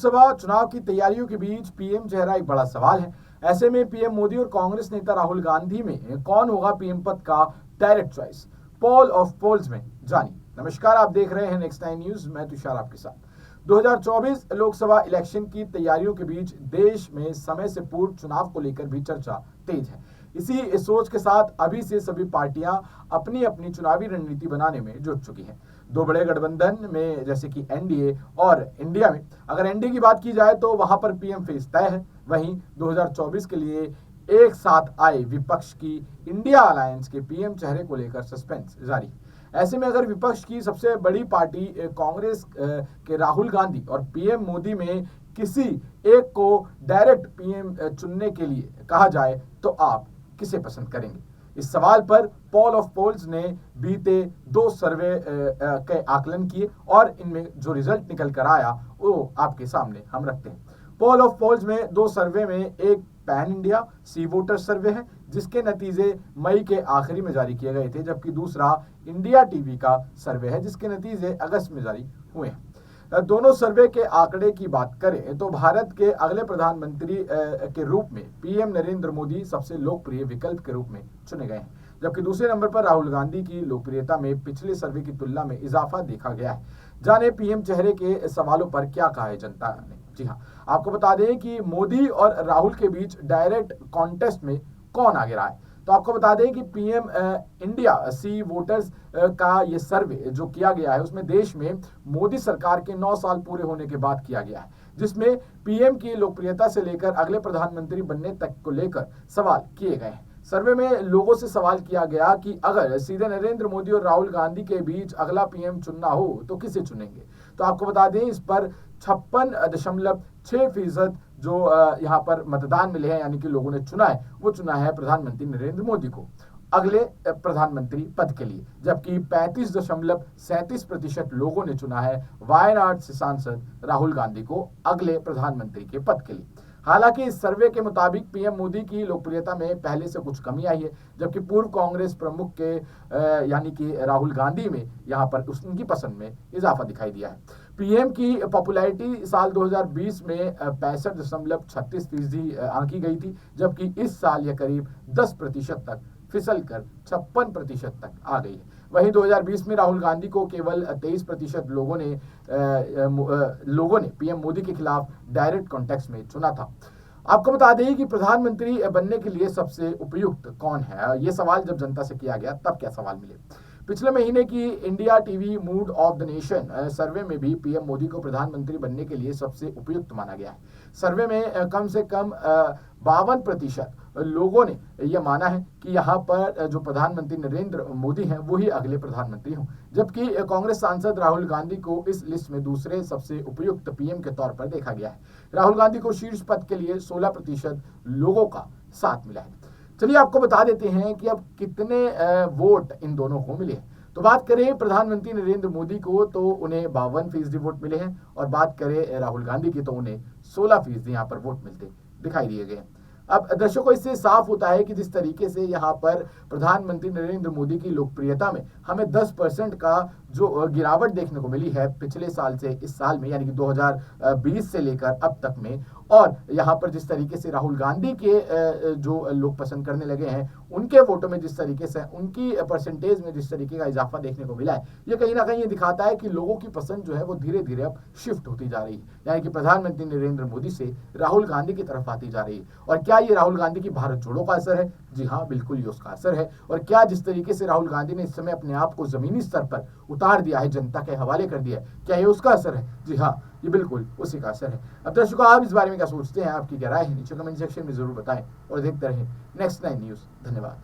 लोकसभा चुनाव की तैयारियों के बीच पीएम चेहरा एक बड़ा सवाल है। ऐसे में पीएम मोदी और कांग्रेस नेता राहुल गांधी में कौन होगा पीएम पद का direct choice? Poll of polls में जानिए। नमस्कार, आप देख रहे हैं नेक्स्ट 9 न्यूज, मैं तुषार आपके साथ। 2024 लोकसभा इलेक्शन की तैयारियों के बीच देश में समय से पूर्व चुनाव को लेकर भी चर्चा तेज है। इसी सोच के साथ अभी से सभी पार्टियां अपनी अपनी चुनावी रणनीति बनाने में जुट चुकी हैं। दो बड़े गठबंधन में जैसे कि एनडीए और इंडिया में, अगर एनडीए की बात की जाए तो वहां पर पीएम फेस तय है। वहीं 2024 के लिए एक साथ आए विपक्ष की इंडिया अलायंस के पीएम चेहरे को लेकर सस्पेंस जारी है। ऐसे में अगर विपक्ष की सबसे बड़ी पार्टी कांग्रेस के राहुल गांधी और पीएम मोदी में किसी एक को डायरेक्ट पीएम चुनने के लिए कहा जाए तो आप किसे पसंद करेंगे? इस सवाल पर पोल ऑफ पोल्स ने बीते 2 सर्वे के आकलन किए और इनमें जो रिजल्ट निकल कर आया वो आपके सामने हम रखते हैं। पोल ऑफ पोल्स में 2 सर्वे में एक पैन इंडिया सी वोटर सर्वे है जिसके नतीजे मई के आखिरी में जारी किए गए थे, जबकि दूसरा इंडिया टीवी का सर्वे है जिसके नतीजे अगस्त में जारी हुए हैं। दोनों सर्वे के आंकड़े की बात करें तो भारत के अगले प्रधानमंत्री के रूप में पीएम नरेंद्र मोदी सबसे लोकप्रिय विकल्प के रूप में चुने गए हैं, जबकि दूसरे नंबर पर राहुल गांधी की लोकप्रियता में पिछले सर्वे की तुलना में इजाफा देखा गया है। जाने पीएम चेहरे के सवालों पर क्या कहा है जनता ने। जी हाँ, आपको बता दें कि मोदी और राहुल के बीच डायरेक्ट कॉन्टेस्ट में कौन आगे रहा है। तो आपको बता दें कि पीएम इंडिया सी वोटर्स का ये सर्वे जो किया गया है उसमें देश में मोदी सरकार के 9 साल पूरे होने के बाद किया गया है, जिसमें पीएम की लोकप्रियता से लेकर अगले प्रधानमंत्री बनने तक को लेकर सवाल किए गए हैं। सर्वे में लोगों से सवाल किया गया कि अगर सीधे नरेंद्र मोदी और राहुल गांधी के बीच अगला पीएम चुनना हो तो किसे चुनेंगे। तो आपको बता दें इस पर 56.6% जो यहाँ पर मतदान मिले हैं, यानी कि लोगों ने चुना है, वो चुना है प्रधानमंत्री नरेंद्र मोदी को अगले प्रधानमंत्री पद के लिए, जबकि 35.37% लोगों ने चुना है वायनाड से सांसद राहुल गांधी को अगले प्रधानमंत्री के पद के लिए। हालांकि इस सर्वे के मुताबिक पीएम मोदी की लोकप्रियता में पहले से कुछ कमी आई है, जबकि पूर्व कांग्रेस प्रमुख के यानी कि राहुल गांधी में यहाँ पर उनकी पसंद में इजाफा दिखाई दिया है। पीएम की पॉपुलैरिटी साल 2020 में 65.36% आंकी गई थी, जबकि इस साल यह करीब 10% तक फिसल कर 56% तक आ गई है। वहीं 2020 में राहुल गांधी को केवल 23% लोगों ने पीएम मोदी के खिलाफ डायरेक्ट कॉन्टेक्स्ट में चुना था। आपको बता दें कि प्रधानमंत्री बनने के लिए सबसे उपयुक्त कौन है, ये सवाल जब जनता से किया गया तब क्या सवाल मिले। पिछले महीने की India TV mood off the nation सर्वे में भी पीएम मोदी को प्रधानमंत्री बनने के लिए सबसे उपयुक्त माना गया है। सर्वे में कम से कम 52% लोगों ने यह माना है कि यहाँ पर जो प्रधानमंत्री नरेंद्र मोदी हैं वो ही अगले प्रधानमंत्री हों, जबकि कांग्रेस सांसद राहुल गांधी को इस लिस्ट में दूसरे सबसे उपयुक्त पीएम के तौर पर देखा गया है। राहुल गांधी को शीर्ष पद के लिए 16% लोगों का साथ मिला है। चलिए आपको बता देते हैं कि अब कितने वोट इन दोनों को मिले हैं। तो बात करें प्रधानमंत्री नरेंद्र मोदी को तो उन्हें 52% वोट मिले हैं, और बात करें राहुल गांधी की तो उन्हें 16% यहाँ पर वोट मिलते दिखाई दिए गए हैं। अब दर्शकों, इससे साफ होता है कि जिस तरीके से यहाँ पर प्रधानमंत्री नरेंद्र मोदी की लोकप्रियता में हमें 10% का जो गिरावट देखने को मिली है पिछले साल से इस साल में, यानी कि 2020 से लेकर अब तक में, और यहाँ पर जिस तरीके से राहुल गांधी के जो लोग पसंद करने लगे हैं उनके वोटों में जिस तरीके से उनकी परसेंटेज में जिस तरीके का इजाफा देखने को मिला है, ये कहीं ना कहीं ये दिखाता है कि लोगों की पसंद जो है वो धीरे धीरे अब शिफ्ट होती जा रही है, यानी कि प्रधानमंत्री नरेंद्र मोदी से राहुल गांधी की तरफ आती जा रही है। और क्या ये राहुल गांधी की भारत जोड़ो का असर है? जी हाँ, बिल्कुल ये उसका असर है। और क्या जिस तरीके से राहुल गांधी ने इस समय अपने आप को जमीनी स्तर पर उतार दिया है, जनता के हवाले कर दिया है, क्या ये उसका असर है? जी हाँ, ये बिल्कुल उसी का असर है। अब दर्शकों, आप इस बारे में क्या सोचते हैं? आपकी क्या राय है? नीचे कमेंट सेक्शन में जरूर बताएं और देखते रहें नेक्स्ट 9 न्यूज। धन्यवाद।